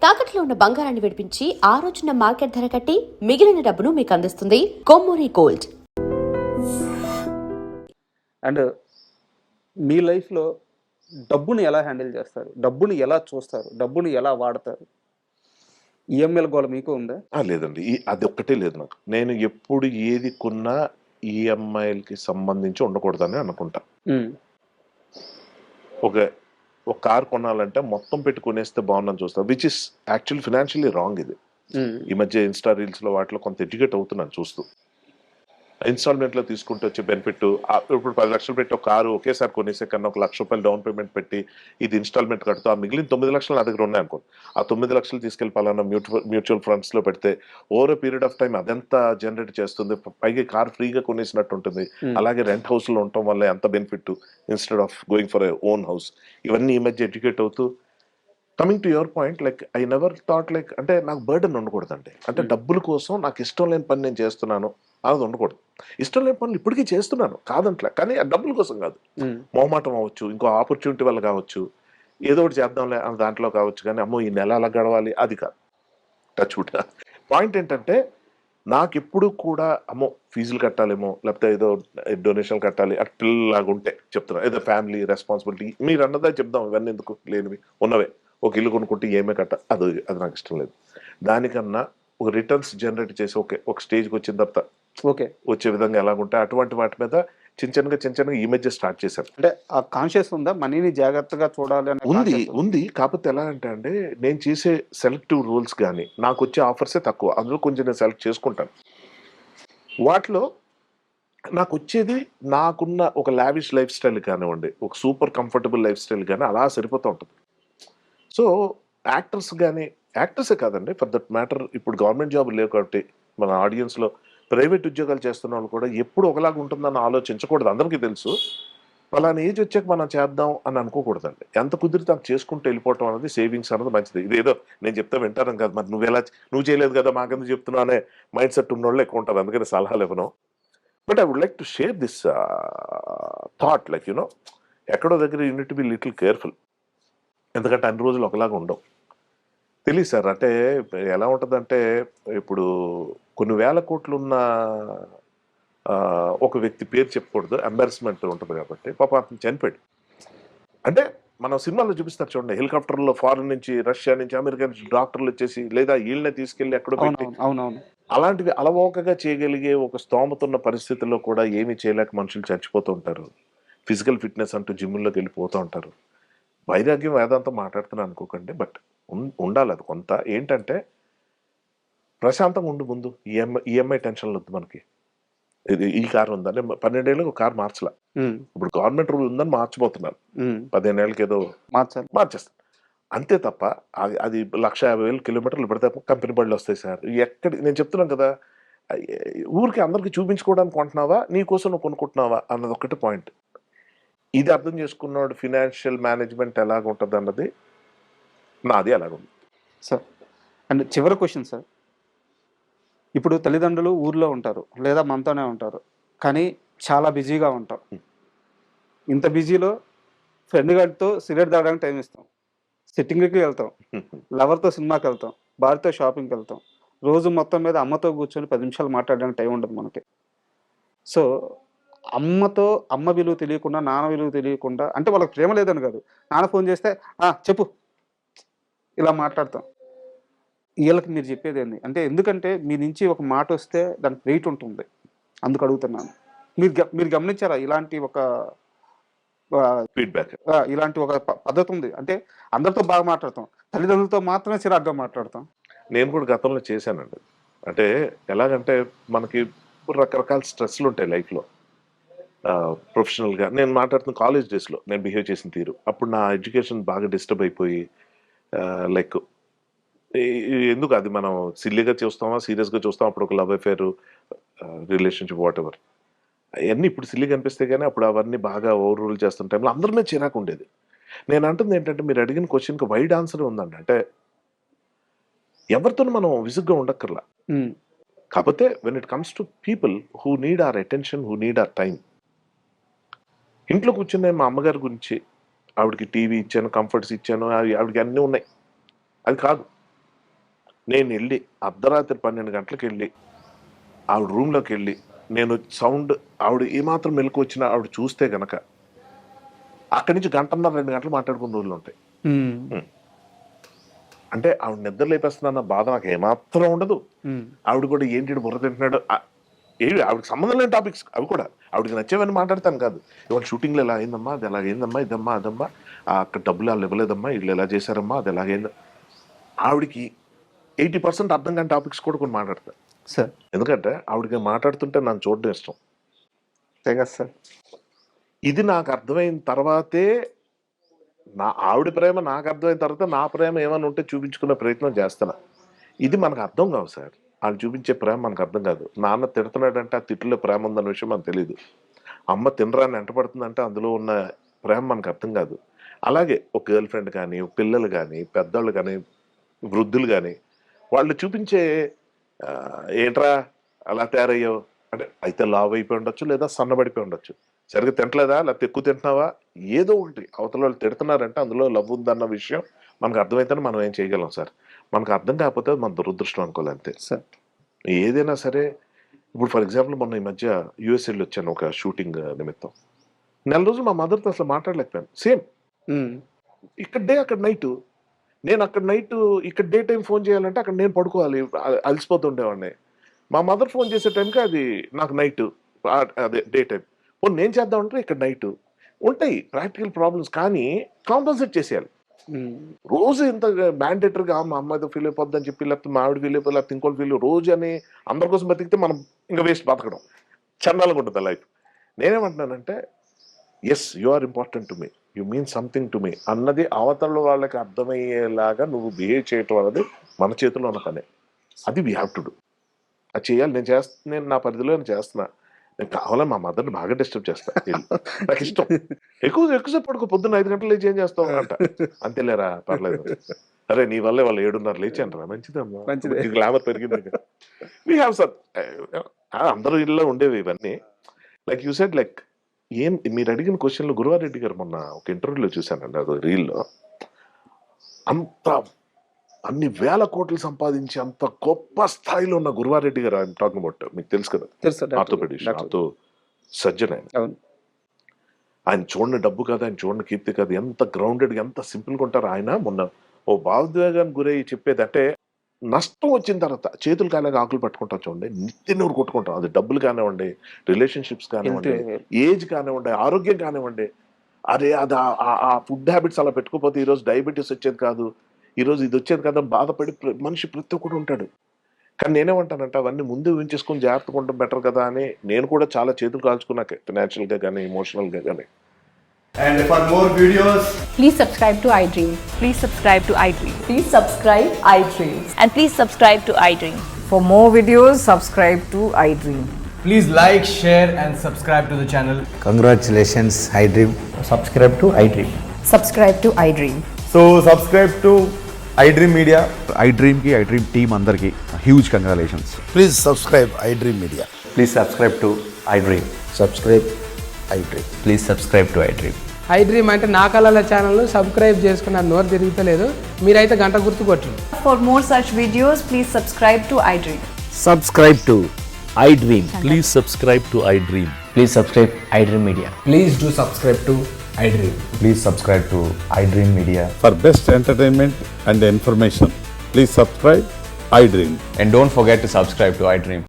తాకట్లో ఉన్న బంగారాన్ని విడిపించి ఆ రోజున మార్కెట్ ధర కట్టి మిగిలిన డబ్బును మీకు అందిస్తుంది కొమ్మూరి గోల్డ్. అండ్ మీ లైఫ్లో డబ్బుని ఎలా హ్యాండిల్ చేస్తారు, డబ్బుని ఎలా చూస్తారు, డబ్బుని ఎలా వాడతారు? ఈఎంఐల గోల మీకు ఉందా? లేదండి. అది ఒక్కటే లేదు నాకు. నేను ఎప్పుడు ఏది కొన్నా ఈఎంఐలకి సంబంధించి ఉండకూడదని అనుకుంటా. ఒక కార్ కొనాలంటే మొత్తం పెట్టి కొనేస్తే బాగుందని చూస్తా, which is actually financially wrong. ఇది ఈ మధ్య ఇన్స్టా రీల్స్లో వాటిలో కొంత ఎడ్యుకేట్ అవుతున్నాను చూస్తూ. ఇన్స్టాల్మెంట్లో తీసుకుంటే వచ్చే బెనిఫిట్, ఇప్పుడు 10 లక్షలు పెట్టి ఒక కారు ఒకేసారి కొనేసే కన్నా ₹1,00,000 డౌన్ పేమెంట్ పెట్టి ఇది ఇన్స్టాల్మెంట్ కడుతూ ఆ మిగిలిన 9 లక్షలు నా దగ్గర ఉన్నాయి అనుకో, ఆ 9 లక్షలు తీసుకెళ్ళి పలానా మ్యూచువల్ ఫండ్స్లో పెడితే ఓవర్ పీరియడ్ ఆఫ్ టైం అదెంత జనరేట్ చేస్తుంది, పైగా కార్ ఫ్రీగా కొనేసినట్టు ఉంటుంది. అలాగే రెంట్ హౌస్లో ఉండటం వల్ల ఎంత benefit instead of going for a own house. ఇవన్నీ ఈ మధ్య ఎడ్యుకేట్ అవుతూ, coming to your point, like I never thought like, అంటే నాకు బర్డెన్ ఉండకూడదండి. అంటే డబ్బుల కోసం నాకు ఇష్టం లేని పని నేను చేస్తున్నాను అది ఉండకూడదు. ఇష్టం లేని పనులు ఇప్పటికీ చేస్తున్నాను కాదంట్లే, కానీ ఆ డబ్బుల కోసం కాదు. మొహమాటం అవ్వచ్చు, ఇంకో ఆపర్చునిటీ వల్ల కావచ్చు, ఏదో ఒకటి చేద్దాంలే అని దాంట్లో కావచ్చు, కానీ అమ్మో ఈ నెల అలా గడవాలి అది కాదు. Touch wood. పాయింట్ ఏంటంటే నాకు ఎప్పుడు కూడా అమ్మో ఫీజులు కట్టాలేమో, లేకపోతే ఏదో డొనేషన్ కట్టాలి అటు పిల్లలాగా ఉంటే చెప్తున్నా, ఏదో ఫ్యామిలీ రెస్పాన్సిబిలిటీ మీరు అన్నదా చెప్దాం, ఇవన్నీ ఎందుకు లేనివి ఉన్నవే. ఒక ఇల్లు కొనుక్కుంటే ఏమే అది నాకు ఇష్టం లేదు. దానికన్నా ఒక రిటర్న్స్ జనరేట్ చేసి ఒక స్టేజ్కి వచ్చిన తర్వాత వచ్చే విధంగా ఎలాగుంటే అటువంటి వాటి మీద చిన్న చిన్నగా ఈ మధ్య స్టార్ట్ చేశాను. అంటే ఆ కాన్షియస్ ఉందా, మనీని జాగ్రత్తగా చూడాలి అని? ఉంది. కాకపోతే ఎలా అంటే అండి, నేను చేసే సెలెక్టివ్ రూల్స్ కానీ నాకు వచ్చే ఆఫర్సే తక్కువ, అందులో కొంచెం నేను సెలెక్ట్ చేసుకుంటాను. వాటిలో నాకు వచ్చేది నాకున్న ఒక లావిష్ లైఫ్ స్టైల్ కానివ్వండి, ఒక సూపర్ కంఫర్టబుల్ లైఫ్ స్టైల్ కానీ అలా సరిపోతూ ఉంటుంది. సో యాక్టర్సే కాదండి, ఫర్ దట్ మ్యాటర్ ఇప్పుడు గవర్నమెంట్ జాబ్ లేవు కాబట్టి మన ఆడియన్స్లో ప్రైవేట్ ఉద్యోగాలు చేస్తున్న వాళ్ళు కూడా ఎప్పుడు ఒకలాగా ఉంటుందని ఆలోచించకూడదు. అందరికీ తెలుసు పలానా ఏజ్ వచ్చాక మనం చేద్దాం అని అనుకోకూడదండి. ఎంత కుదిరితే అంత చేసుకుంటూ వెళ్ళిపోవటం అనేది, సేవింగ్స్ అనేది మంచిది. ఇదేదో నేను చెప్తే వింటాను కదా, మరి నువ్వు చేయలేదు కదా మాకెందుకు చెప్తున్నావు అనే మైండ్ సెట్ ఉన్నోళ్ళు ఎక్కువ ఉంటారు, అందుకని సలహాలు ఇవ్వను. But I would like to share this thought, like ఎక్కడో దగ్గర you need to be little careful. ఎందుకంటే అన్ని రోజులు ఒకలాగా ఉండవు. తెలియదు సార్, అంటే ఎలా ఉంటుందంటే ఇప్పుడు కొన్ని వేల కోట్లు ఉన్న ఒక వ్యక్తి పేరు చెప్పకూడదు, ఎంబారస్మెంట్ ఉంటుంది కాబట్టి పాప అతను చనిపోయాడు. అంటే మనం సినిమాలో చూపిస్తారు చూడండి, హెలికాప్టర్లో ఫారెన్ నుంచి, రష్యా నుంచి, అమెరికా నుంచి డాక్టర్లు వచ్చేసి లేదా వీళ్ళని తీసుకెళ్లి ఎక్కడో పెట్టి, అలాంటివి అలవోకగా చేయగలిగే ఒక స్తోమత ఉన్న పరిస్థితుల్లో కూడా ఏమీ చేయలేక మనుషులు చచ్చిపోతూ ఉంటారు. ఫిజికల్ ఫిట్నెస్ అంటూ జిమ్లోకి వెళ్ళిపోతూ ఉంటారు. వైరాగ్యం వేదాంతం మాట్లాడుతున్నాను అనుకోకండి, బట్ ఉండాలి అది కొంత. ఏంటంటే ప్రశాంతంగా ఉండు, ముందు ఈఎంఐ టెన్షన్లు వద్దు మనకి. ఈ కారు ఉందా, నేను 12 ఏళ్ళకి ఒక కారు మార్చలా. ఇప్పుడు గవర్నమెంట్ రూల్ ఉందని మార్చిపోతున్నారు, 15 ఏళ్ళకి ఏదో మార్చేస్తాను అంతే తప్ప. అది 150,000 కిలోమీటర్లు పెడితే కంపెనీ బళ్ళు వస్తాయి సార్. నేను చెప్తున్నాను కదా, ఊరికి అందరికి చూపించుకోవడానికి కొంటున్నావా, నీ కోసం నువ్వు కొనుక్కుంటున్నావా అన్నది ఒకటి పాయింట్. ఇది అర్థం చేసుకున్నాడు ఫినాన్షియల్ మేనేజ్మెంట్ ఎలాగుంటుంది అన్నది నాది అలాగుంది సార్. అండ్ చివరి క్వశ్చన్ సార్, ఇప్పుడు తల్లిదండ్రులు ఊర్లో ఉంటారు లేదా మనతోనే ఉంటారు, కానీ చాలా బిజీగా ఉంటాం. ఇంత బిజీలో ఫ్రెండ్ గారితో సిగరెట్ తాగడానికి టైం ఇస్తాం, సిట్టింగ్కి వెళ్తాం, లవర్తో సినిమాకి వెళ్తాం, భార్యతో షాపింగ్కి వెళ్తాం, రోజు మొత్తం మీద అమ్మతో కూర్చొని 10 నిమిషాలు మాట్లాడడానికి టైం ఉండదు మనకి. సో అమ్మ విలువ తెలియకుండా, నాన్న విలువ తెలియకుండా, అంటే వాళ్ళకి ప్రేమ లేదని కాదు, నాన్న ఫోన్ చేస్తే చెప్పు ఇలా మాట్లాడతాం. వీళ్ళకి మీరు చెప్పేది ఏంది అంటే, ఎందుకంటే మీ నుంచి ఒక మాట వస్తే దానికి వెయిట్ ఉంటుంది, అందుకు అడుగుతున్నాను. మీరు గమనించారా ఇలాంటి ఒక ఫీడ్బ్యాక్? ఇలాంటి ఒక పద్ధతి ఉంది. అంటే అందరితో బాగా మాట్లాడతాం, తల్లిదండ్రులతో మాత్రమే చిరాగ్గా మాట్లాడతాం. నేను కూడా గతంలో చేశానండి. అంటే ఎలాగంటే మనకి రకరకాల స్ట్రెస్లు ఉంటాయి లైఫ్లో. ప్రొఫెషనల్గా నేను మాట్లాడుతున్న కాలేజ్ డేస్లో నేను బిహేవ్ చేసిన తీరు, అప్పుడు నా ఎడ్యుకేషన్ బాగా డిస్టర్బ్ అయిపోయి, లైక్ ఎందుకు అది మనం సిల్లీగా చూస్తామా సీరియస్గా చూస్తాం, అప్పుడు ఒక love affair, relationship, what ever, అవన్నీ ఇప్పుడు సిల్లీగా అనిపిస్తే కానీ అప్పుడు అవన్నీ బాగా ఓవర్ రూల్ చేస్తున్న టైంలో అందరి మీద చిరాకు ఉండేది. నేను అంటుంది ఏంటంటే, మీరు అడిగిన క్వశ్చన్కి వైడ్ ఆన్సర్ ఉందండి. అంటే ఎవరితో మనం విసుగ్గా ఉండక్కర్లా, కాకపోతే when it comes to people who need our attention, who need hour time. ఇంట్లో కూర్చున్న మా అమ్మగారి గురించి, ఆవిడకి టీవీ ఇచ్చాను, కంఫర్ట్స్ ఇచ్చాను, ఆవిడకి అన్నీ ఉన్నాయి, అది కాదు. నేను వెళ్ళి అర్ధరాత్రి 12 గంటలకు వెళ్ళి ఆవిడ రూమ్లోకి వెళ్ళి నేను సౌండ్ ఆవిడ ఏమాత్రం మెలకు వచ్చినా ఆవిడ చూస్తే గనక అక్కడి నుంచి 1.5-2 గంటలు మాట్లాడుకున్న రోజులు ఉంటాయి. అంటే ఆవిడ నిద్ర లేపేస్తున్నా బాధ నాకు ఏమాత్రం ఉండదు. ఆవిడ కూడా ఏంటి బుర్ర తింటున్నాడు ఏవి ఆవిడకి సంబంధం లేని టాపిక్స్ అవి కూడా ఆవిడకి నచ్చేవని మాట్లాడతాను కాదు. ఇవాళ షూటింగ్లో ఎలా అయిందమ్మా, అది ఎలాగైందమ్మా, ఇదమ్మా అదమ్మా, అక్కడ డబ్బులు వాళ్ళు ఇవ్వలేదమ్మా, వీళ్ళు ఎలా చేశారమ్మా, అది ఎలాగైందా, ఆవిడకి 80% అర్థం కాని టాపిక్స్ కూడా కొన్ని మాట్లాడతారు సార్. ఎందుకంటే ఆవిడకి మాట్లాడుతుంటే నన్ను చూడడం ఇష్టం. తెగ సార్. ఇది నాకు అర్థమైన తర్వాతే ఆవిడ ప్రేమ నాకు అర్థమైన తర్వాత నా ప్రేమ ఏమైనా ఉంటే చూపించుకునే ప్రయత్నం చేస్తున్నా. ఇది మనకు అర్థం కావు సార్, వాళ్ళు చూపించే ప్రేమ మనకు అర్థం కాదు. నాన్న తిడుతున్నాడంటే ఆ తిట్టులో ప్రేమ ఉందన్న విషయం మనకు తెలియదు. అమ్మ తినరాని ఎంటపడుతుందంటే అందులో ఉన్న ప్రేమ మనకు అర్థం కాదు. అలాగే ఒక గర్ల్ ఫ్రెండ్ కానీ, పిల్లలు కానీ, పెద్దోళ్ళు కానీ, వృద్ధులు కానీ వాళ్ళు చూపించే ఏంట్రా అలా తయారయ్యావు అంటే అయితే లావ్ అయిపోయి ఉండొచ్చు, లేదా సన్నబడిపోయి ఉండొచ్చు, సరిగ్గా తింటలేదా లేకపోతే ఎక్కువ తింటున్నావా, ఏదో ఒకటి అవతల వాళ్ళు తిడుతున్నారంటే అందులో లవ్ ఉందన్న విషయం మనకు అర్థమైతేనే మనం ఏం చేయగలం సార్. మనకు అర్థం కాకపోతే మన దురదృష్టం అనుకోవాలి అంతే సార్. ఏదైనా సరే. ఇప్పుడు ఫర్ ఎగ్జాంపుల్ మొన్న ఈ మధ్య యూఎస్ వెళ్ళి వచ్చాను ఒక షూటింగ్ నిమిత్తం. 4 రోజులు మా మదర్తో అసలు మాట్లాడలేకపోయాను. సేమ్ ఇక్కడ డే అక్కడ నైట్, నేను అక్కడ నైట్ ఇక్కడ డే టైం ఫోన్ చేయాలంటే అక్కడ నేను పడుకోవాలి, అలసిపోతుండేవాడిని. మా మదర్ ఫోన్ చేసే టైంకి అది నాకు నైట్, అదే డే టైం. పోనీ నేను చేద్దామంటే ఇక్కడ నైట్ ఉంటాయి ప్రాక్టికల్ ప్రాబ్లమ్స్, కానీ కాంపన్సేట్ చేసేయాలి. రోజు ఇంత మ్యాండేటరీగా మా అమ్మాయితో ఫీల్ అయిపోద్ది అని చెప్పి, లేకపోతే మా ఆవిడ ఫీల్ అయిపోయి, లేకపోతే ఇంకోటి ఫీల్ రోజు అని అందరి కోసం బతికితే మనం ఇంకా వేస్ట్ బతకడం చండాలంగా ఉంటుంది లైఫ్. నేనేమంటున్నానంటే yes you are important to me, you mean something to me అన్నది అవతల వాళ్ళకి అర్థమయ్యేలాగా నువ్వు బిహేవ్ చేయటం అనేది మన చేతిలో ఉన్న పనే. అది వీ హ్యావ్ టు డూ. అది చేయాలి. నేను నా పరిధిలో నేను చేస్తున్నా. నేను కావాలని మా మదర్ని బాగా డిస్టర్బ్ చేస్తా. నాకు ఇష్టం. ఎక్కువసేపు పడుకో, పొద్దున్న 5 గంటలు లేచి ఏం చేస్తావు అంట. అంతేలేరా పర్లేదు, అరే నీ వల్లే వాళ్ళు 7:30 లేచి అంటారా, మంచిదమ్మా, గ్లామర్ పెరిగింది. వీ హ్యావ్ సమ్ అందరూ ఇళ్ళలో ఉండేవి ఇవన్నీ. లైక్ యూ సెడ్, లైక్ మీరు అడిగిన క్వశ్చన్లు గురువారెడ్డి గారు మొన్న ఒక ఇంటర్వ్యూలో చూశానండి, అది రీల్లో. అన్ని వేల కోట్లు సంపాదించి అంత గొప్ప స్థాయిలో ఉన్న గురువారెడ్డి గారు, ఐఎమ్ టాకింగ్ అబౌట్, మీకు తెలుసు కదా, ఆర్థోపెడిషన్, ఆర్థో సర్జన్ ఆయన చూడని డబ్బు కాదు, ఆయన చూడని కీర్తి కాదు, ఎంత గ్రౌండెడ్ ఎంత సింపుల్గా ఉంటారు ఆయన. మొన్న ఓ భావోద్వేగానికి గురై చెప్పేది అంటే, నష్టం వచ్చిన తర్వాత చేతులు కాలేక ఆకులు పట్టుకుంటాం చూడండి, నిత్యం కొట్టుకుంటాం. అది డబ్బులు కానివ్వండి, రిలేషన్షిప్స్ కానివ్వండి, ఏజ్ కానివ్వండి, ఆరోగ్యం కానివ్వండి. అరే అది ఆ ఫుడ్ హ్యాబిట్స్ అలా పెట్టుకోకపోతే ఈరోజు డయాబెటీస్ వచ్చేది కాదు, ఈరోజు ఇది వచ్చేది కదా బాధపడి మనిషి ప్రతి ఒక్కడు ఉంటాడు. కానీ నేనేమంటానంటే అవన్నీ ముందు ఊహించేసుకుని జాగ్రత్తగా ఉండడం బెటర్ కదా అని నేను కూడా చాలా చేతులు కాల్చుకున్నాక, ఫినాన్షియల్గా కానీ ఎమోషనల్గా కానీ. And for more videos, Please subscribe to iDream. Please subscribe to iDream. Please subscribe iDream. And please subscribe to iDream. For more videos, subscribe to iDream. please like, share and subscribe to the channel. Congratulations, iDream. Subscribe to iDream. Subscribe to iDream. So subscribe to iDream Media. iDream ki iDream team andarki huge congratulations. Please subscribe iDream Media. Please subscribe to iDream. Subscribe iDream. Please subscribe to iDream. iDream అంటే నా కళల channel subscribe చేసుకున్న నోరు తిరుగుతలేదు, మీరైతే గంట గుర్తు కొట్టండి. For more such videos, please subscribe to iDream. Subscribe to iDream. Please subscribe to iDream. Please subscribe iDream Media. Please do subscribe to iDream. Please subscribe to iDream Media. For best entertainment and information, please subscribe iDream. And don't forget to subscribe to iDream.